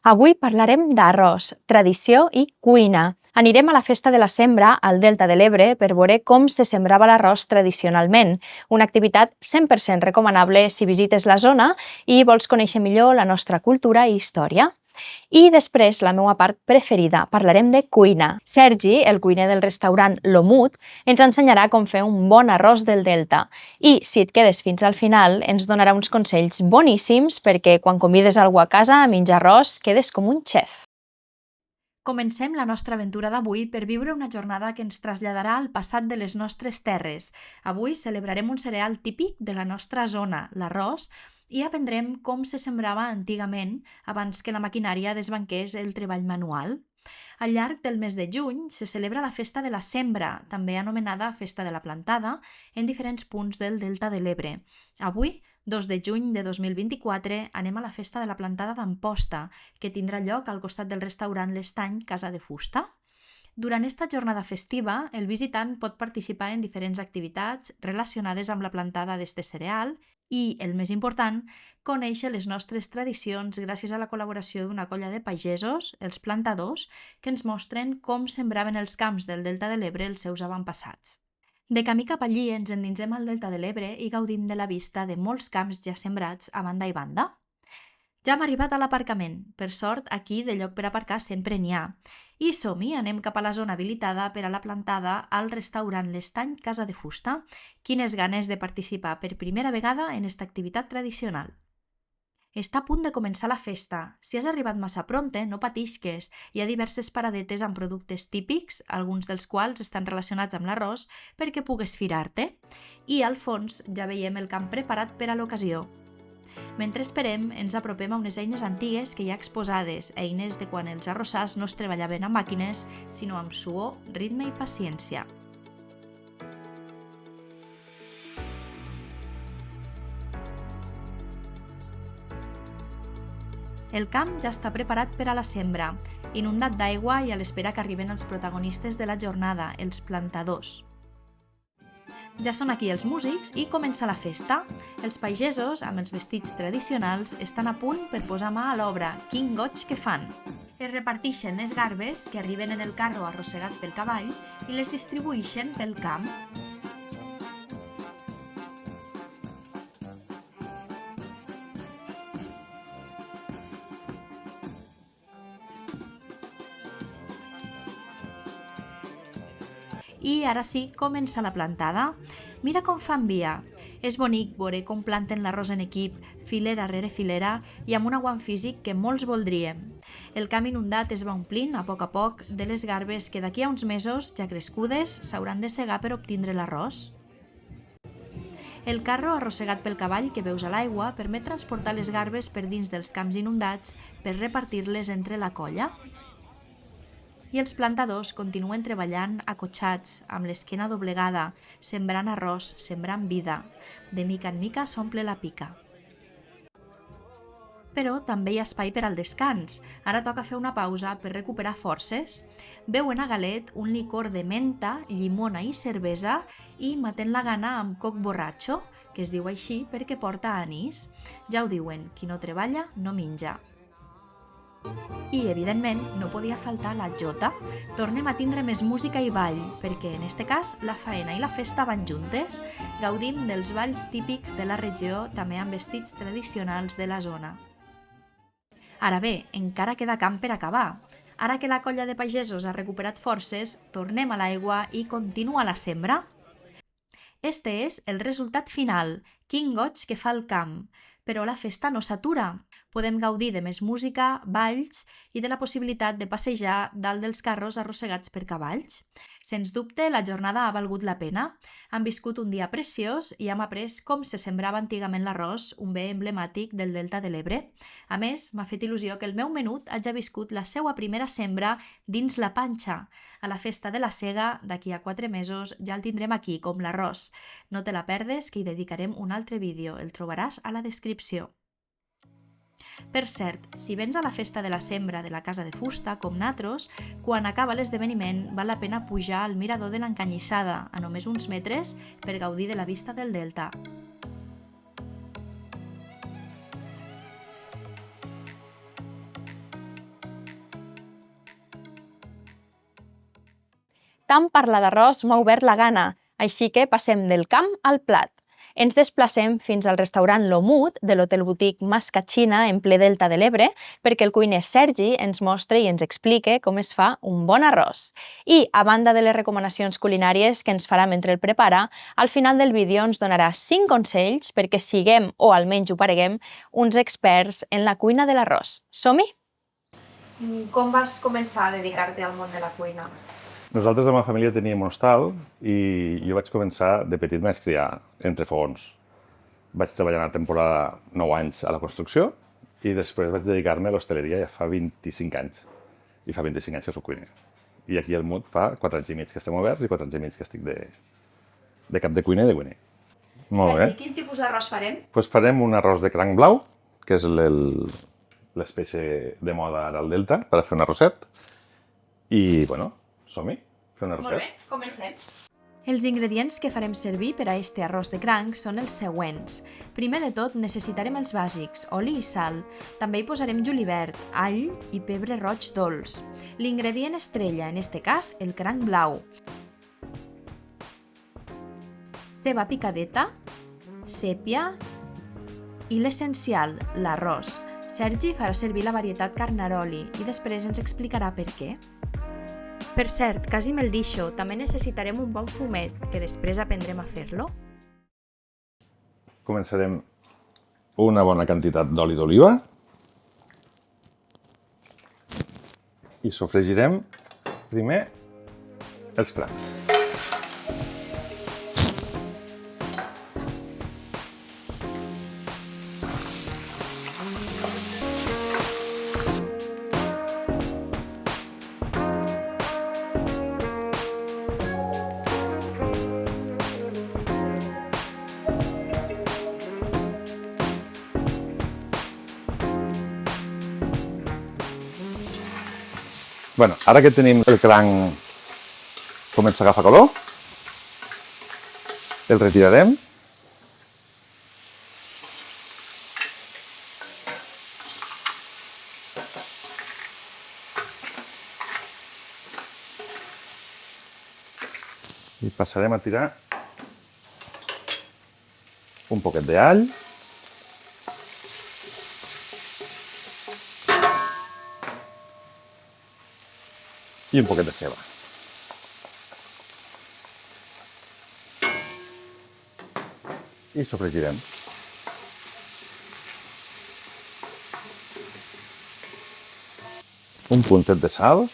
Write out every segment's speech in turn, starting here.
Avui parlarem d'arròs, tradició i cuina. Anirem a la festa de la sembra al Delta de l'Ebre per veure com se sembrava l'arròs tradicionalment, una activitat 100% recomanable si visites la zona i vols conèixer millor la nostra cultura i història. I després, la meva part preferida, parlarem de cuina. Sergi, el cuiner del restaurant Lomut, ens ensenyarà com fer un bon arròs del Delta. I, si et quedes fins al final, ens donarà uns consells boníssims perquè quan convides algú a casa a menjar arròs, quedes com un xef. Comencem la nostra aventura d'avui per viure una jornada que ens traslladarà al passat de les nostres terres. Avui celebrarem un cereal típic de la nostra zona, l'arròs, i aprendrem com se sembrava antigament abans que la maquinària desbanqués el treball manual. Al llarg del mes de juny se celebra la Festa de la Sembra, també anomenada Festa de la Plantada, en diferents punts del Delta de l'Ebre. Avui, 2 de juny de 2024, anem a la Festa de la Plantada d'Amposta, que tindrà lloc al costat del restaurant L'Estany Casa de Fusta. Durant esta jornada festiva, el visitant pot participar en diferents activitats relacionades amb la plantada d'este cereal i, el més important, conèixer les nostres tradicions gràcies a la col·laboració d'una colla de pagesos, els plantadors, que ens mostren com sembraven els camps del Delta de l'Ebre els seus avantpassats. De camí cap allí ens endinsem al Delta de l'Ebre i gaudim de la vista de molts camps ja sembrats a banda i banda. Ja hem arribat a l'aparcament. Per sort, aquí de lloc per aparcar sempre n'hi ha. I som-hi, anem cap a la zona habilitada per a la plantada al restaurant L'Estany Casa de Fusta. Quines ganes de participar per primera vegada en esta activitat tradicional. Està a punt de començar la festa. Si has arribat massa pronte, no patisques. Hi ha diverses paradetes amb productes típics, alguns dels quals estan relacionats amb l'arròs, perquè pugues firar-te. I al fons ja veiem el camp preparat per a l'ocasió. Mentre esperem, ens apropem a unes eines antigues que hi ha exposades, eines de quan els arrossars no es treballaven amb màquines, sinó amb suor, ritme i paciència. El camp ja està preparat per a la sembra, inundat d'aigua i a l'espera que arriben els protagonistes de la jornada, els plantadors. Ja són aquí els músics i comença la festa. Els pagesos, amb els vestits tradicionals, estan a punt per posar mà a l'obra. Quin goig que fan! Es reparteixen les garbes que arriben en el carro arrossegat pel cavall i les distribueixen pel camp. I ara sí, comença la plantada. Mira com fan via. És bonic veure com planten l'arròs en equip, filera rere filera i amb un aguant físic que molts voldríem. El camp inundat es va omplint a poc de les garbes que d'aquí a uns mesos, ja crescudes, s'hauran de segar per obtindre l'arròs. El carro arrossegat pel cavall que veus a l'aigua permet transportar les garbes per dins dels camps inundats per repartir-les entre la colla. I els plantadors continuen treballant acotxats, amb l'esquena doblegada, sembrant arròs, sembrant vida. De mica en mica s'omple la pica. Però també hi ha espai per al descans. Ara toca fer una pausa per recuperar forces. Beuen a galet un licor de menta, llimona i cervesa i maten la gana amb coc borratxo, que es diu així perquè porta anís. Ja ho diuen, qui no treballa no menja. I, evidentment, no podia faltar la jota. Tornem a tindre més música i ball, perquè, en este cas, la faena i la festa van juntes. Gaudim dels balls típics de la regió, també amb vestits tradicionals de la zona. Ara bé, encara queda camp per acabar. Ara que la colla de pagesos ha recuperat forces, tornem a l'aigua i continua la sembra. Este és el resultat final. Quin goig que fa el camp! Però la festa no s'atura. Podem gaudir de més música, balls i de la possibilitat de passejar dalt dels carros arrossegats per cavalls. Sens dubte, la jornada ha valgut la pena. Hem viscut un dia preciós i hem après com se sembrava antigament l'arròs, un bé emblemàtic del Delta de l'Ebre. A més, m'ha fet il·lusió que el meu menut hagi viscut la seva primera sembra dins la panxa. A la festa de la sega, d'aquí a 4 mesos, ja el tindrem aquí, com l'arròs. No te la perdes, que hi dedicarem un altre vídeo. El trobaràs a la descripció. Per cert, si vens a la festa de la sembra de la Casa de Fusta, com natros, quan acaba l'esdeveniment val la pena pujar al mirador de l'Encanyissada, a només uns metres, per gaudir de la vista del delta. tant parlar d'arròs m'ha obert la gana, així que passem del camp al plat. Ens desplacem fins al restaurant Lomut de l'Hotel Boutique Mascatxina en ple Delta de l'Ebre perquè el cuiner Sergi ens mostre i ens explique com es fa un bon arròs. I, a banda de les recomanacions culinàries que ens farà mentre el prepara, al final del vídeo ens donarà 5 consells perquè siguem, o almenys ho pareguem, uns experts en la cuina de l'arròs. Som-hi? Com vas començar a dedicar-te al món de la cuina? Nosaltres amb la família teníem un hostal i jo vaig començar de petit, vaig criar entre fogons. Vaig treballar una temporada 9 anys a la construcció i després vaig dedicar-me a l'hostaleria ja fa 25 anys. I fa 25 anys que soc cuiner. I aquí al Mut fa 4 anys i mig que estem oberts i 4 anys i mig que estic de cap de cuiner i de cuiner. Molt bé. Sergi, quin tipus d'arròs farem? Doncs farem un arròs de cranc blau, que és l'espècie de moda ara al Delta, per a fer un arrosset. I, bueno, som-hi, fer un arrosset. Molt bé, comencem. Els ingredients que farem servir per a este arròs de cranc són els següents. Primer de tot necessitarem els bàsics, oli i sal. També hi posarem julivert, all i pebre roig dolç. L'ingredient estrella, en este cas, el cranc blau. Ceba picadeta, sèpia i l'essencial, l'arròs. Sergi farà servir la varietat Carnaroli i després ens explicarà per què. Per cert, quasi me'l deixo, també necessitarem un bon fumet, que després aprendrem a fer-lo. Començarem una bona quantitat d'oli d'oliva i sofregirem primer els crancs. Bueno, ara que tenim el cranc comença a agafar color, el retirarem i passarem a tirar un poquet d'all i un poquet de ceba. I sofregirem. Un puntet de sal.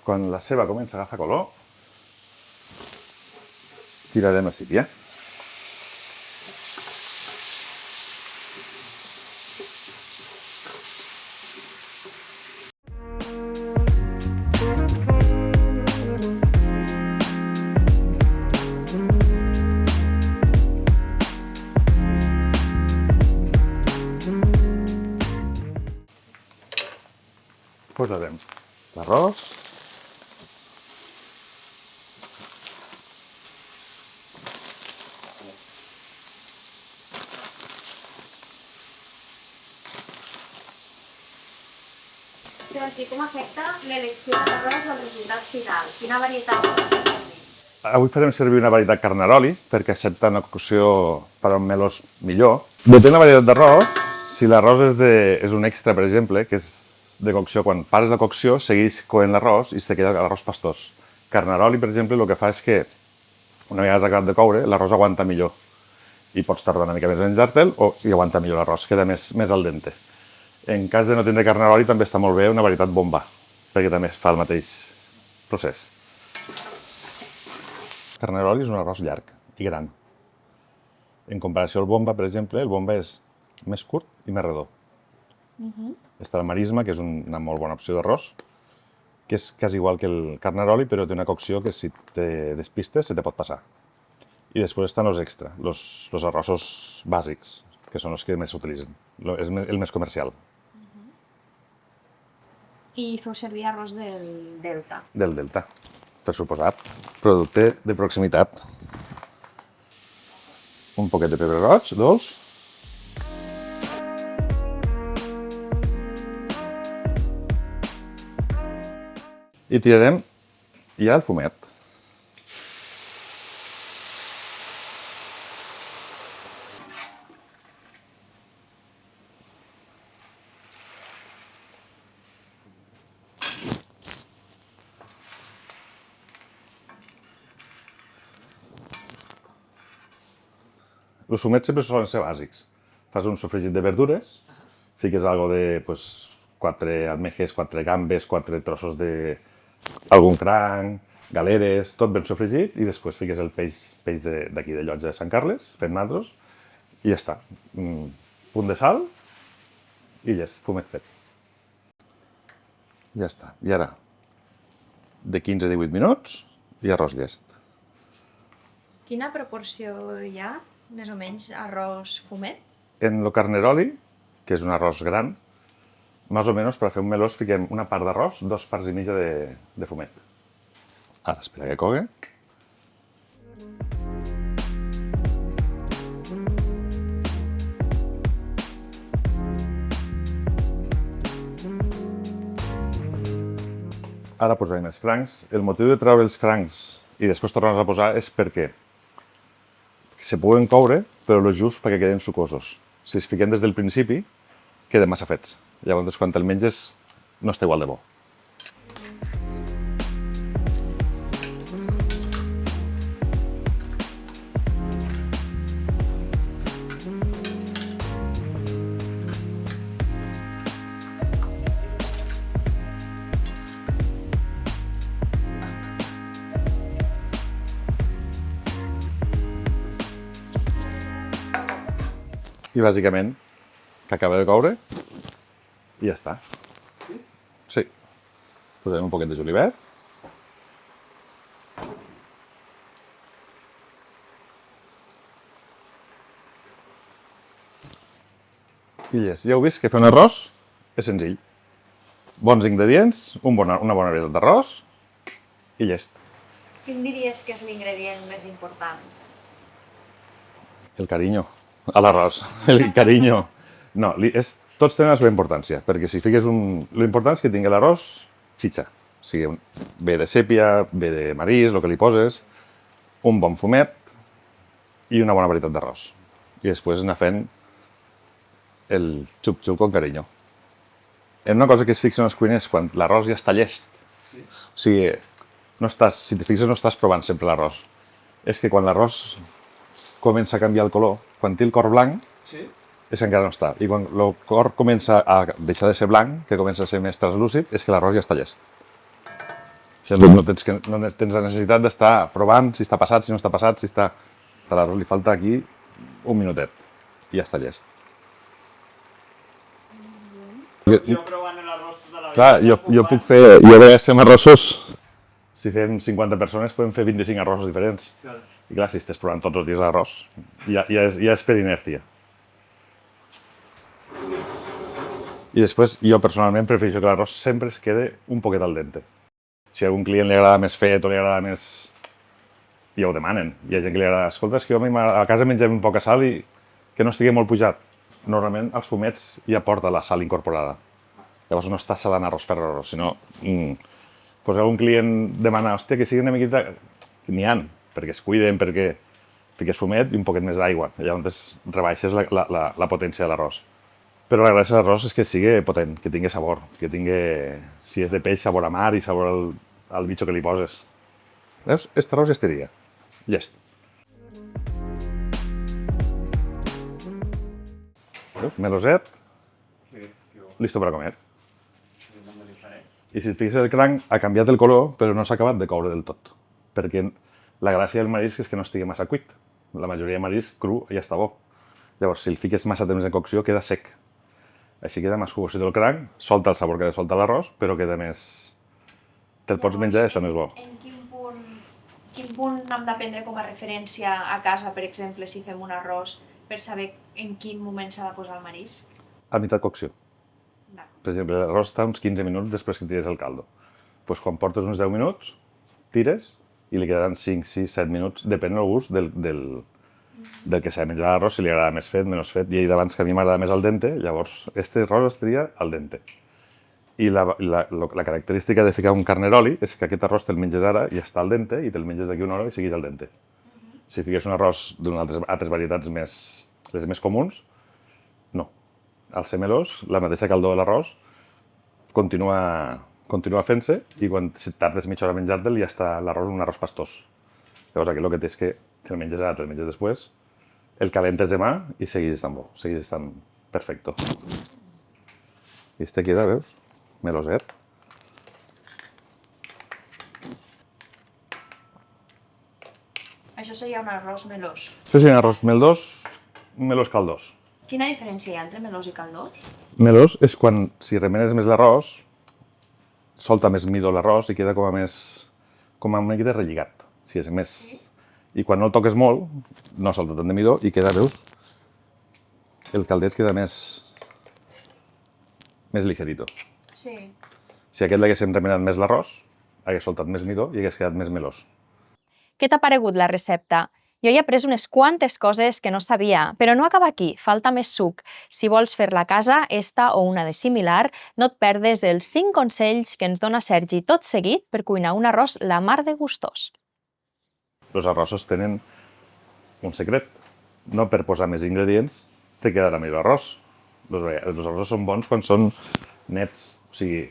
Quan la ceba comença a agafar color, tirarem la sípia. Posarem l'arròs. Sergi, com afecta l'elecció d'arròs al resultat final? Quina varietat farem servir? Avui farem servir una varietat Carnaroli perquè accepta una cocció per a un melós millor. Depèn de la varietat d'arròs, si l'arròs és un extra, per exemple, que és de cocció, quan pares la cocció segueix coent l'arròs i se queda l'arròs pastós. Carnaroli, per exemple, el que fa és que una vegada has acabat de coure, l'arròs aguanta millor i pots tardar una mica més a menjar-te'l i aguanta millor l'arròs, queda més al dente. En cas de no tindre Carnaroli també està molt bé una varietat bomba, perquè també es fa el mateix procés. Carnaroli és un arròs llarg i gran. En comparació al bomba, per exemple, el bomba és més curt i més redó. Està el marisma, que és una molt bona opció d'arròs, que és quasi igual que el Carnaroli, però té una cocció que si te despistes se te pot passar. I després estan els extra, els arrossos bàsics, que són els que més s'utilitzen. És el més comercial. I feu servir arròs del Delta. Del Delta. per suposat, producte de proximitat. Un poquet de pebre roig, dolç. I tirarem ja el fumet. Els fumets sempre solen ser bàsics. Fas un sofregit de verdures, fiques algo de 4 almejes, 4 gambes, 4 trossos de algun cranc, galeres, tot ben sofregit, i després fiques el peix d'aquí de Llotja de Sant Carles, fet nadros, i ja està. Punt de sal i llest, fumet fet. Ja està. I ara, de 15 a 18 minuts, i arròs llest. Quina proporció hi ha, més o menys, arròs-fumet? En el carneroli, que és un arròs gran, més o menys per fer un melós fiquem una part d'arròs, 2 parts i mitja de fumet. Ara espera que cogui. Ara posarem els crancs. El motiu de treure els crancs i després tornar-los a posar és perquè se puguen coure, però el just perquè queden sucosos. Si es fiquem des del principi, queden massa fets. Llavors, quan el menges, no està igual de bo. I bàsicament, que acaba de coure, i ja està. Sí. Posarem un poquet de julivert. I llest. Ja heu vist que fer un arròs és senzill. Bons ingredients, una bona varietat d'arròs i llest. Quin diries que és l'ingredient més important? El carinyo a l'arròs. El carinyo. No, tots tenen la seva importància, perquè si fiques l'important és que tingui l'arròs xitxa. O sigui, bé de sèpia, bé de marís, el que li poses, un bon fumet i una bona varietat d'arròs. I després anar fent el xup-xup con carinyo. En una cosa que es fixen els cuiners, quan l'arròs ja està llest, o sigui, si te fixes no estàs provant sempre l'arròs. És que quan l'arròs comença a canviar el color, quan té el cor blanc, és que encara no està. I quan el cor comença a deixar de ser blanc, que comença a ser més translúcid, és que l'arròs ja està llest. No tens la necessitat d'estar provant si està passat, si no està passat, si està... A l'arròs li falta aquí un minutet i ja està llest. Jo provant l'arròs tota la vida. Clar, jo puc fer... Jo a vegades fem arrossos. Si fem 50 persones podem fer 25 arrossos diferents. I clar, si estàs provant tots els dies arròs, ja és per inèrcia. I després, jo personalment prefereixo que l'arròs sempre es quede un poquet al dente. Si a algun client li agrada més fet o li agrada més... Ja ho demanen. Hi ha gent que li agrada... Escolta, és que a casa mengem poca sal i que no estigui molt pujat. Normalment els fumets ja porta la sal incorporada. Llavors no estàs salant arròs per arròs, sinó... Pues algun client demana, hòstia, que sigui una miqueta... N'hi ha, perquè es cuiden, perquè fiques fumet i un poquet més d'aigua. Llavors rebaixes la potència de l'arròs. Però la gràcia de l'arròs és que sigui potent, que tingui sabor, que tingui, si és de peix, sabor a mar i sabor al bitxo que li poses. Veus? Este arròs ja estaria. Llest. Veus? Meloset. Listo para comer. I si et fixes el cranc ha canviat el color, però no s'ha acabat de coure del tot. Perquè la gràcia del marisc és que no estigui massa cuit. La majoria de marisc cru ja està bo. Llavors, si el fiques massa temps en cocció, queda sec. Així queda més jugosit el cranc, solta el sabor que ha de soltar l'arròs, però queda més... Te'l pots menjar i està més bo. En quin punt hem de prendre com a referència a casa, per exemple, si fem un arròs, per saber en quin moment s'ha de posar el marisc? A meitat cocció. Per exemple, l'arròs està uns 15 minuts després que tires el caldo. Doncs quan portes uns 10 minuts, tires i li quedaran 5, 6, 7 minuts, depèn del gust del que s'ha de menjar l'arròs, si li agrada més fet, menys fet. I he dit abans que a mi m'agrada més al dente, llavors este arròs estaria al dente. I la característica de ficar un carneroli és que aquest arròs te'l menges ara i està al dente i te'l menges d'aquí una hora i siguis al dente. Si fiques un arròs d'unes altres varietats les més comuns, no. Al ser melós, la mateixa caldor de l'arròs continua fent-se i quan tardes mitja hora a menjar-te'l ja està l'arròs un arròs pastós. Llavors aquí el que té és que te'l menges ara, te'l menges després, el calentes demà i seguís estant bo, seguís estant perfecto. I este queda, veus? Meloset. Això seria un arròs melós. Això seria un arròs melós caldós. Quina diferència hi ha entre melós i caldós? Melós és quan, si remenes més l'arròs, solta més midó l'arròs i queda com a una miqueta relligat. Si és més... I quan no el toques molt, no solta tant de midó i queda, veus, el caldet queda més ligerito. Sí. Si aquest l'haguéssim remenat més l'arròs, hagués soltat més midó i hagués quedat més melós. Què t'ha paregut la recepta? Jo hi he après unes quantes coses que no sabia, però no acaba aquí, falta més suc. Si vols fer-la a casa, esta o una de similar, no et perdes els 5 consells que ens dona Sergi tot seguit per cuinar un arròs la mar de gustós. Els arrossos tenen un secret. No per posar més ingredients te quedarà millor arròs. Els arrossos són bons quan són nets, o sigui,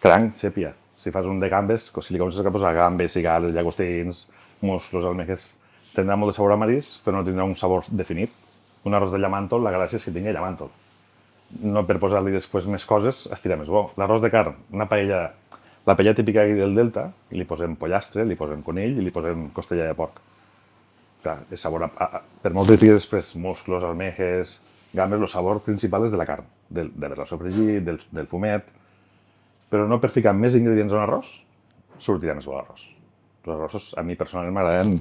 cranc, sèpia. Si fas un de gambes, si li comences a posar gambes, cigales, llagostins, musclos, almejes, tindrà molt de sabor a marís, però no tindrà un sabor definit. Un arròs de llamàntol, la gràcia és que tingui llamàntol. No per posar-li després més coses, estirà més bo. L'arròs de carn, una paella, la paella típica del Delta, i li posem pollastre, li posem conill i li posem costella de porc. Clar, el sabor per molt que tinguis després musclos, almejes, gambes, el sabor principal és de la carn, de l'haver-la sofregit, del fumet, però no per ficar més ingredients a un arròs, sortirà més bo l'arròs. Els arrossos a mi personalment m'agraden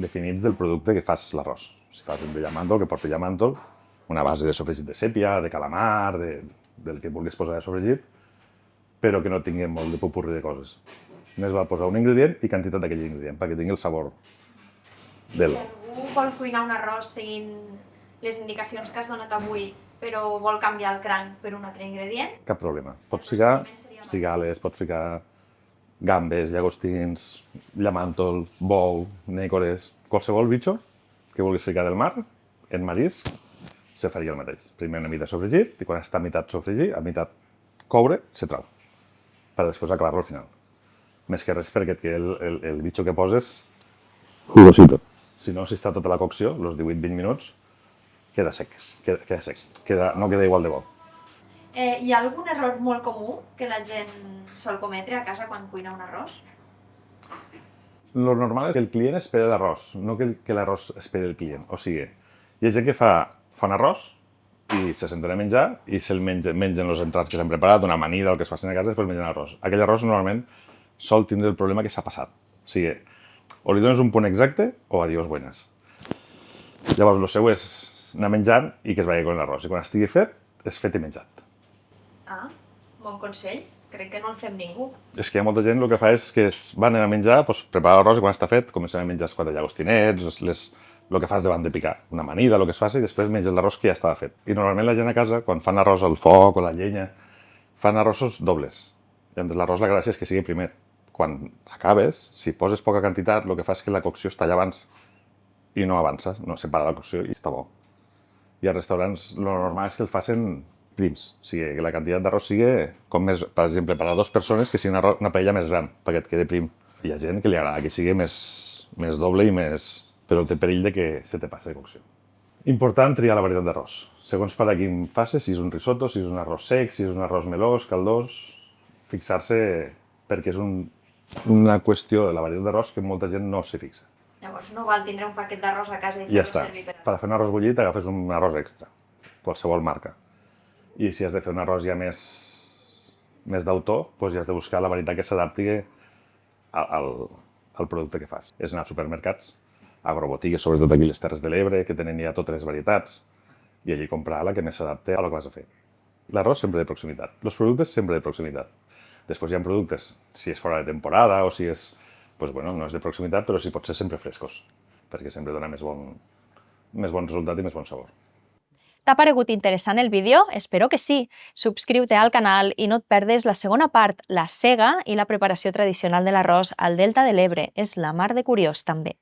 definits del producte que fas l'arròs. Si fas un de llamàntol, que porti llamàntol, una base de sofregit de sèpia, de calamar, del que vulguis posar de sofregit, però que no tingui molt de popurri de coses. Només val posar un ingredient i quantitat d'aquell ingredient, perquè tingui el sabor del... Si algú vol cuinar un arròs seguint les indicacions que has donat avui, però vol canviar el cranc per un altre ingredient, Cap problema. Pots ficar cigales, pots ficar gambes, llagostins, llamàntol, bou, nècores, qualsevol bitxo que vulguis ficar del mar, en marisc, se faria el mateix. Primer una mitat sofregit i quan està a mitat sofregit, a mitat coure, se trau, per després acabar-lo al final. Més que res perquè et quedi el bitxo que poses jugosito. Si no, si està tota la cocció, els 18-20 minuts, queda sec, no queda igual de bo. hi ha algun error molt comú que la gent sol cometre a casa quan cuina un arròs? Lo normal és que el client esperi l'arròs, no que l'arròs esperi el client. O sigui, hi ha gent que fa un arròs i se senten a menjar i se'l mengen els entrats que s'han preparat, una amanida o el que es facin a casa, i després mengen arròs. Aquell arròs normalment sol tindre el problema que s'ha passat. O sigui, o li dones un punt exacte o adiós buenas. Llavors, el seu és anar menjant i que es vagi con l'arròs. I quan estigui fet, és fet i menjat. Ah, bon consell. Crec que no el fem ningú. És que hi ha molta gent el que fa és que van a menjar, doncs, prepara l'arròs i quan està fet comencen a menjar els 4 llagostinets, el que fas davant de picar, una amanida, el que es faci, i després menges l'arròs que ja estava fet. I normalment la gent a casa, quan fan arròs al foc o la llenya, fan arrossos dobles. Llavors l'arròs la gràcia és que sigui primer. Quan acabes, si poses poca quantitat, el que fa és que la cocció es talla abans i no avança, no separa la cocció i està bo. I als restaurants el normal és que el facin prims, o sigui, que la quantitat d'arròs sigui com més, per exemple, per a 2 persones que sigui una paella més gran, perquè et quedi prim. Hi ha gent que li agrada que sigui més doble i més... però té perill de que se te passi de cocció. Important triar la varietat d'arròs. Segons per a quin faci, si és un risotto, si és un arròs sec, si és un arròs melós, caldós, fixar-se perquè és una qüestió de la varietat d'arròs que molta gent no s'hi fixa. Llavors no val tindre un paquet d'arròs a casa i I ja fer-lo està. servir per Per a fer un arròs bullit agafes un arròs extra, qualsevol marca. I si has de fer un arròs ja més d'autor, doncs ja has de buscar la varietat que s'adapti al producte que fas. És anar als supermercats, agrobotigues, sobretot aquí les Terres de l'Ebre, que tenen ja totes les varietats, i allí comprar la que més s'adapte a lo que vas a fer. L'arròs sempre de proximitat, els productes sempre de proximitat. Després hi ha productes, si és fora de temporada o si és, doncs, bueno, no és de proximitat, però sí pot ser sempre frescos, perquè sempre dona més bon resultat i més bon sabor. T'ha paregut interessant el vídeo? Espero que sí. Subscriu-te al canal i no et perdes la segona part, la sega i la preparació tradicional de l'arròs al Delta de l'Ebre. És la mar de curiós, també.